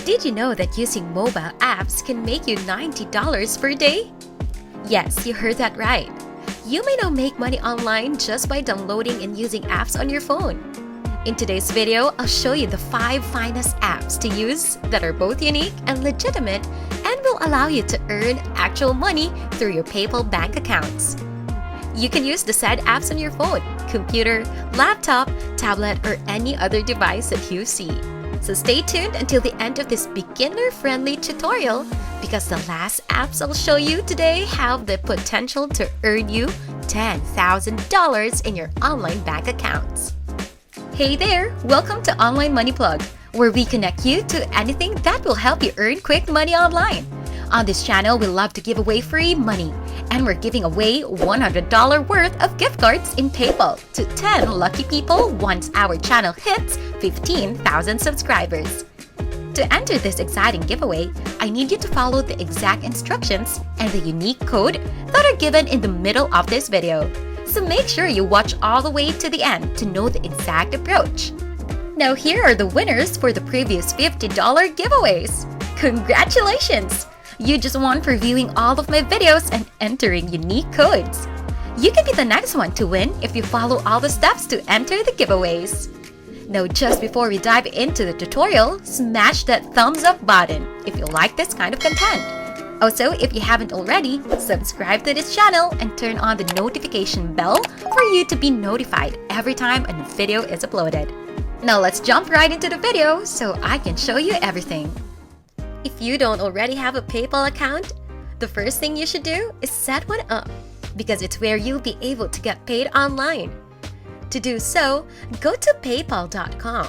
Did you know that using mobile apps can make you $90 per day? Yes, you heard that right. You may now make money online just by downloading and using apps on your phone. In today's video, I'll show you the 5 finest apps to use that are both unique and legitimate and will allow you to earn actual money through your PayPal bank accounts. You can use the said apps on your phone, computer, laptop, tablet, or any other device that you see. So stay tuned until the end of this beginner-friendly tutorial because the last apps I'll show you today have the potential to earn you $10,000 in your online bank accounts. Hey there! Welcome to Online Money Plug, where we connect you to anything that will help you earn quick money online. On this channel, we love to give away free money, and we're giving away $100 worth of gift cards in PayPal to 10 lucky people once our channel hits 15,000 subscribers. To enter this exciting giveaway, I need you to follow the exact instructions and the unique code that are given in the middle of this video. So make sure you watch all the way to the end to know the exact approach. Now here are the winners for the previous $50 giveaways. Congratulations! You just won for viewing all of my videos and entering unique codes. You can be the next one to win if you follow all the steps to enter the giveaways. Now just before we dive into the tutorial, smash that thumbs up button if you like this kind of content. Also, if you haven't already, subscribe to this channel and turn on the notification bell for you to be notified every time a new video is uploaded. Now let's jump right into the video so I can show you everything. If you don't already have a PayPal account, the first thing you should do is set one up because it's where you'll be able to get paid online. To do so, go to paypal.com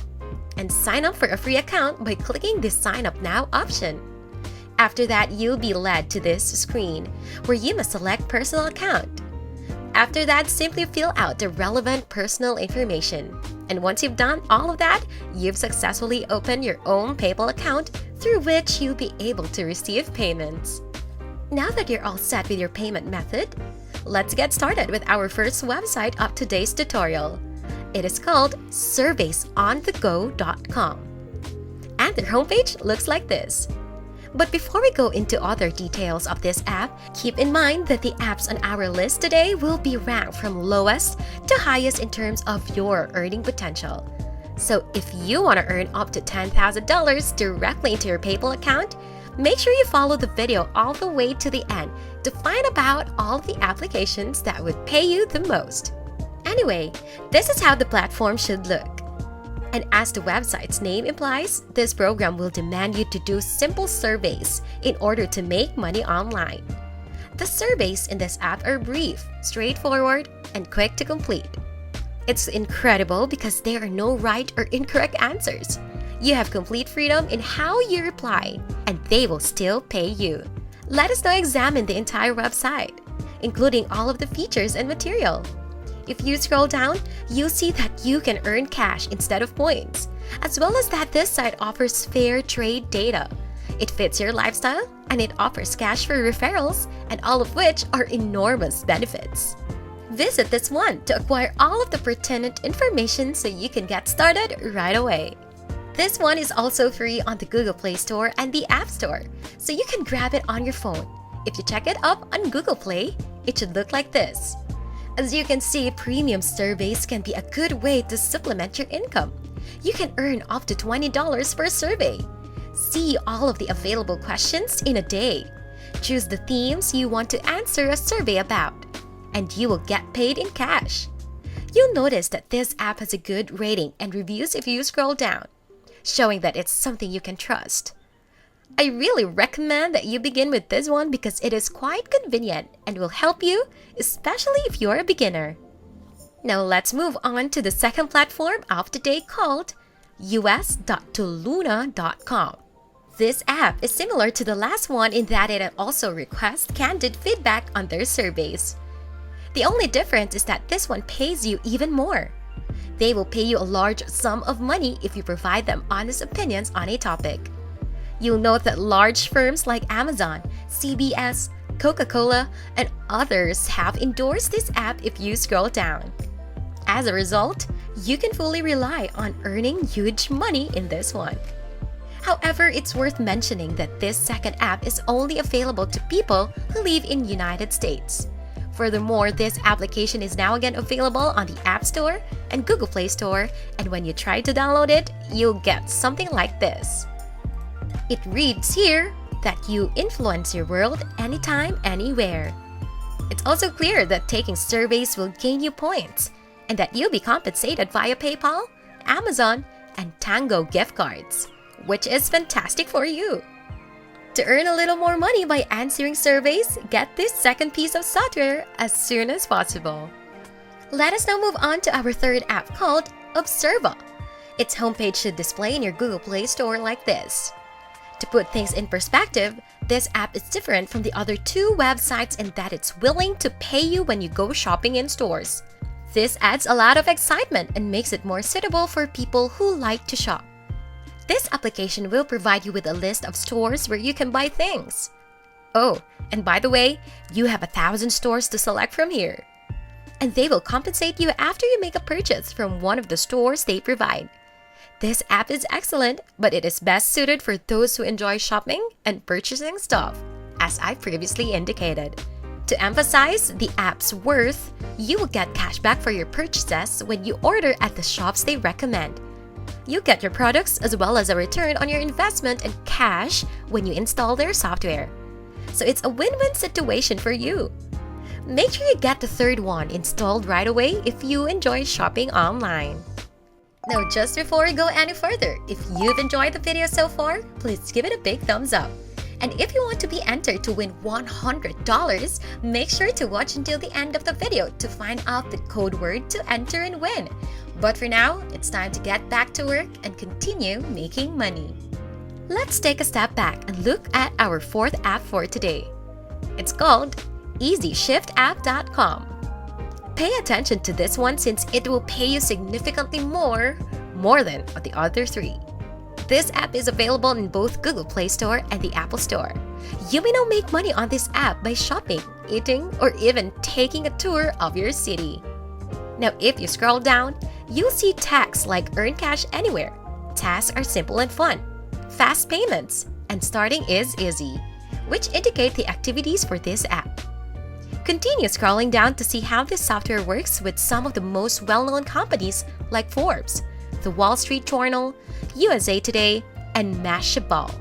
and sign up for a free account by clicking the Sign Up Now option. After that, you'll be led to this screen where you must select Personal Account. After that, simply fill out the relevant personal information. And once you've done all of that, you've successfully opened your own PayPal account through which you'll be able to receive payments. Now that you're all set with your payment method, let's get started with our first website of today's tutorial. It is called Surveysonthego.com. And their homepage looks like this. But before we go into other details of this app, keep in mind that the apps on our list today will be ranked from lowest to highest in terms of your earning potential. So if you want to earn up to $10,000 directly into your PayPal account, make sure you follow the video all the way to the end to find about all the applications that would pay you the most. Anyway, this is how the platform should look. And as the website's name implies, this program will demand you to do simple surveys in order to make money online. The surveys in this app are brief, straightforward, and quick to complete. It's incredible because there are no right or incorrect answers. You have complete freedom in how you reply, and they will still pay you. Let us now examine the entire website, including all of the features and material. If you scroll down, you'll see that you can earn cash instead of points, as well as that this site offers fair trade data. It fits your lifestyle, and it offers cash for referrals, and all of which are enormous benefits. Visit this one to acquire all of the pertinent information so you can get started right away. This one is also free on the Google Play Store and the App Store, so you can grab it on your phone. If you check it up on Google Play, it should look like this. As you can see, premium surveys can be a good way to supplement your income. You can earn up to $20 per survey. See all of the available questions in a day. Choose the themes you want to answer a survey about, and you will get paid in cash. You'll notice that this app has a good rating and reviews if you scroll down, showing that it's something you can trust. I really recommend that you begin with this one because it is quite convenient and will help you, especially if you're a beginner. Now let's move on to the second platform of the day called us.luna.com. This app is similar to the last one in that it also requests candid feedback on their surveys. The only difference is that this one pays you even more. They will pay you a large sum of money if you provide them honest opinions on a topic. You'll note that large firms like Amazon, CBS, Coca-Cola, and others have endorsed this app if you scroll down. As a result, you can fully rely on earning huge money in this one. However, it's worth mentioning that this second app is only available to people who live in the United States. Furthermore, this application is now again available on the App Store and Google Play Store, and when you try to download it, you'll get something like this. It reads here that you influence your world anytime, anywhere. It's also clear that taking surveys will gain you points, and that you'll be compensated via PayPal, Amazon, and Tango gift cards, which is fantastic for you. To earn a little more money by answering surveys, get this second piece of software as soon as possible. Let us now move on to our third app called Observo. Its homepage should display in your Google Play Store like this. To put things in perspective, this app is different from the other two websites in that it's willing to pay you when you go shopping in stores. This adds a lot of excitement and makes it more suitable for people who like to shop. This application will provide you with a list of stores where you can buy things. Oh, and by the way, you have 1,000 stores to select from here. And they will compensate you after you make a purchase from one of the stores they provide. This app is excellent, but it is best suited for those who enjoy shopping and purchasing stuff, as I previously indicated. To emphasize the app's worth, you will get cashback for your purchases when you order at the shops they recommend. You get your products as well as a return on your investment and cash when you install their software. So it's a win-win situation for you. Make sure you get the third one installed right away if you enjoy shopping online. Now, just before we go any further, if you've enjoyed the video so far, please give it a big thumbs up. And if you want to be entered to win $100, make sure to watch until the end of the video to find out the code word to enter and win. But for now, it's time to get back to work and continue making money. Let's take a step back and look at our fourth app for today. It's called Easyshift.com. Pay attention to this one since it will pay you significantly more than the other three. This app is available in both Google Play Store and the Apple Store. You may now make money on this app by shopping, eating, or even taking a tour of your city. Now, if you scroll down, you'll see tags like Earn Cash Anywhere. Tasks are simple and fun. Fast payments, and starting is easy, which indicate the activities for this app. Continue scrolling down to see how this software works with some of the most well-known companies like Forbes, The Wall Street Journal, USA Today, and Mashable.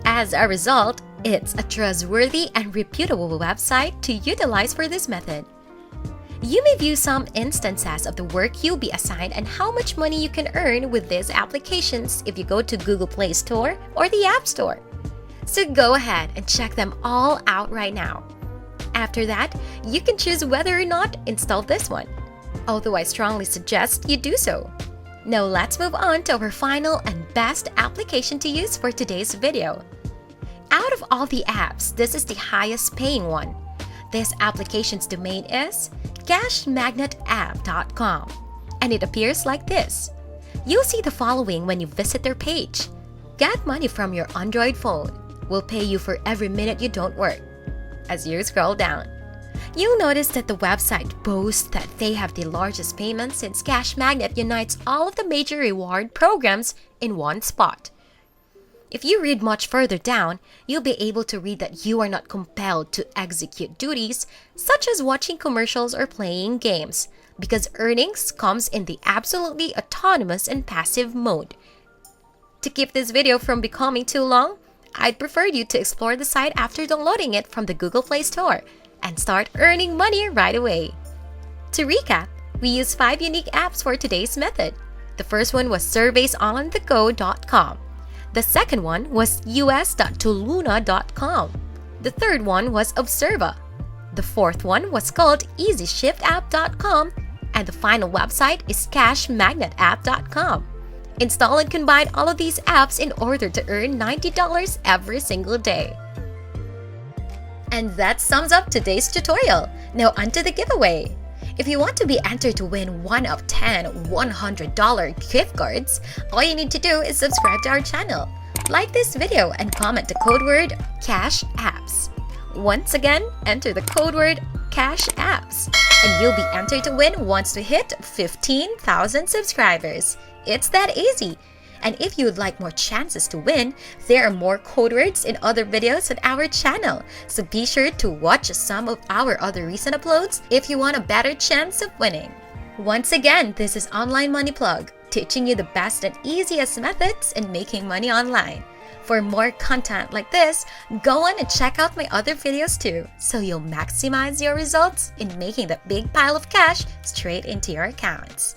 As a result, it's a trustworthy and reputable website to utilize for this method. You may view some instances of the work you'll be assigned and how much money you can earn with these applications if you go to Google Play Store or the App Store. So go ahead and check them all out right now. After that, you can choose whether or not to install this one, although I strongly suggest you do so. Now let's move on to our final and best application to use for today's video. Out of all the apps, this is the highest paying one. This application's domain is cashmagnetapp.com, and it appears like this. You'll see the following when you visit their page. Get money from your Android phone. We'll pay you for every minute you don't work. As you scroll down, you'll notice that the website boasts that they have the largest payment since Cash Magnet unites all of the major reward programs in one spot. If you read much further down, you'll be able to read that you are not compelled to execute duties such as watching commercials or playing games, because earnings comes in the absolutely autonomous and passive mode. To keep this video from becoming too long, I'd prefer you to explore the site after downloading it from the Google Play Store and start earning money right away. To recap, we used 5 unique apps for today's method. The first one was Surveysonthego.com. The second one was us.tuluna.com. The third one was Observo. The fourth one was called Easyshift.com. And the final website is cashmagnetapp.com. Install and combine all of these apps in order to earn $90 every single day. And that sums up today's tutorial. Now onto the giveaway. If you want to be entered to win one of 10 $100 gift cards, all you need to do is subscribe to our channel, like this video, and comment the code word Cash Apps. Once again, enter the code word Cash Apps, and you'll be entered to win once we hit 15,000 subscribers. It's that easy. And if you would like more chances to win, there are more code words and other videos on our channel. So be sure to watch some of our other recent uploads if you want a better chance of winning. Once again, this is Online Money Plug, teaching you the best and easiest methods in making money online. For more content like this, go on and check out my other videos too, so you'll maximize your results in making that big pile of cash straight into your accounts.